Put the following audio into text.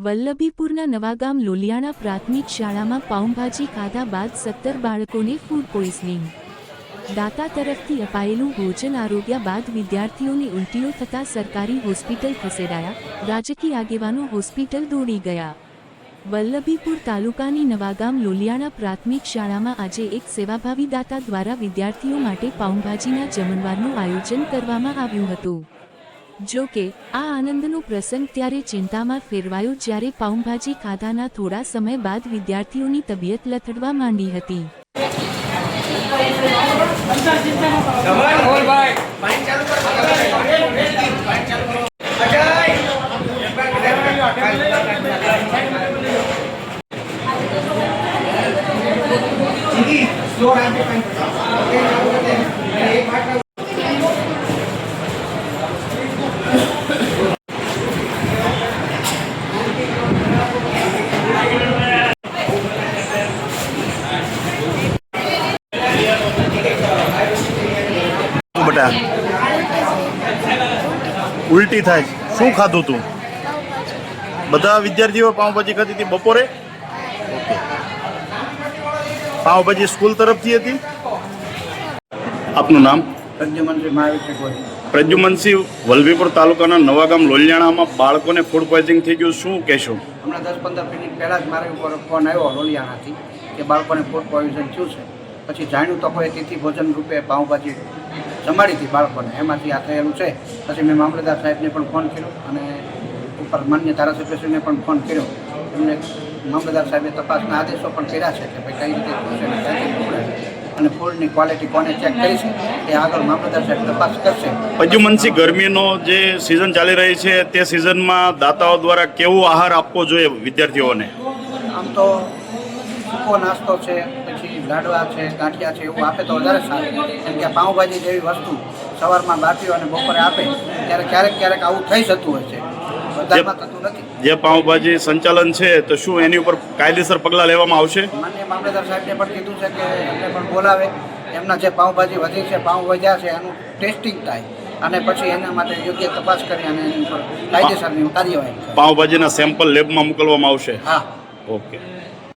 વલ્લભીપુરના નવાગામ લોલિયાણા પ્રાથમિક શાળામાં પાઉંભાજી ખાધા બાદ 17 બાળકોને ફૂડ પોઈઝનિંગ. દાતા તરફથી અપાયેલું ભોજન આરોગ્યા બાદ વિદ્યાર્થીઓને ઉલટીઓ થતાં સરકારી હોસ્પિટલ ખસેડાયા. રાજકીય આગેવાનો હોસ્પિટલ દોડી ગયા. વલ્લભીપુર તાલુકાની નવાગામ લોલિયાણા પ્રાથમિક શાળામાં આજે એક સેવાભાવી દાતા દ્વારા વિદ્યાર્થીઓ માટે પાઉંભાજીના જમણવારનું આયોજન કરવામાં આવ્યું હતું. જો કે આ આનંદનો પ્રસંગ ત્યારે ચિંતામાં ફેરવાયો જ્યારે પાઉંભાજી ખાધાના થોડા સમય બાદ વિદ્યાર્થીઓની તબિયત લથડવા માંડી હતી. બેટા ઉલટી થાય, શું ખાધું તું? બધા વિદ્યાર્થીઓ પાઉંભાજી ખાધી હતી બપોરે. ઓકે, પાઉંભાજી સ્કૂલ તરફથી હતી. આપનું નામ? પ્રદ્યુમનસિંહ મહાવીર ગોહિલ. પ્રદ્યુમનસિંહ, વલ્લભીપુર તાલુકાના નવાગામ લોલિયાણામાં બાળકોને ફૂડ પોઈઝનિંગ થઈ ગયું, શું કહેશો? હમણાં 10-15 મિનિટ પહેલાં જ મારા ઉપર ફોન આવ્યો લોલિયાણાથી કે બાળકોને ફૂડ પોઈઝન થયું છે. પછી જાણ્યું તો કોઈ તિથિ ભોજન રૂપે પાઉંભાજી જમાડી હતી બાળકોને, એમાંથી આ થયેલું છે. પછી મેં મામલતદાર સાહેબને પણ ફોન કર્યો અને ઉપર માન્ય ધારાસભ્યશ્રીને પણ ફોન કર્યો. એમને મામલતદાર સાહેબે તપાસના આદેશો પણ કર્યા છે કે ભાઈ કઈ રીતે થયું છે અને ક્યાંથી ફૂડ અને ફૂડની ક્વોલિટી કોને ચેક કરી છે તે આગળ મામલતદાર સાહેબ તપાસ કરશે. પ્રદ્યુમનસિંહ, ગરમીનો જે સિઝન ચાલી રહી છે તે સિઝનમાં દાતાઓ દ્વારા કેવો આહાર આપવો જોઈએ વિદ્યાર્થીઓને? આમ તો સૂકો નાસ્તો છે, પછી લાડવા છે, ગાંઠિયા છે, એવું આપે તો વધારે સારું. કેમ કે પાઉંભાજી જેવી વસ્તુ સવારમાં બાફી અને બપોરે આપે ત્યારે ક્યારેક ક્યારેક આવું થઈ જતું હોય છે, વધારમાં થતું નથી. જે પાઉંભાજી સંચાલન છે તો શું એની ઉપર કાયદેસર પગલાં લેવામાં આવશે? માન્ય મામલતદાર સાહેબને પણ કીધું છે કે એમને પણ બોલાવે, એમના જે પાઉંભાજી વધી છે, પાઉં વધ્યા છે, એનું ટેસ્ટિંગ થાય અને પછી એના માટે યોગ્ય તપાસ કરી અને એની ઉપર કાયદેસરની કાર્યવાહી. પાઉંભાજીના સેમ્પલ લેબમાં મોકલવામાં આવશે? હા. ઓકે.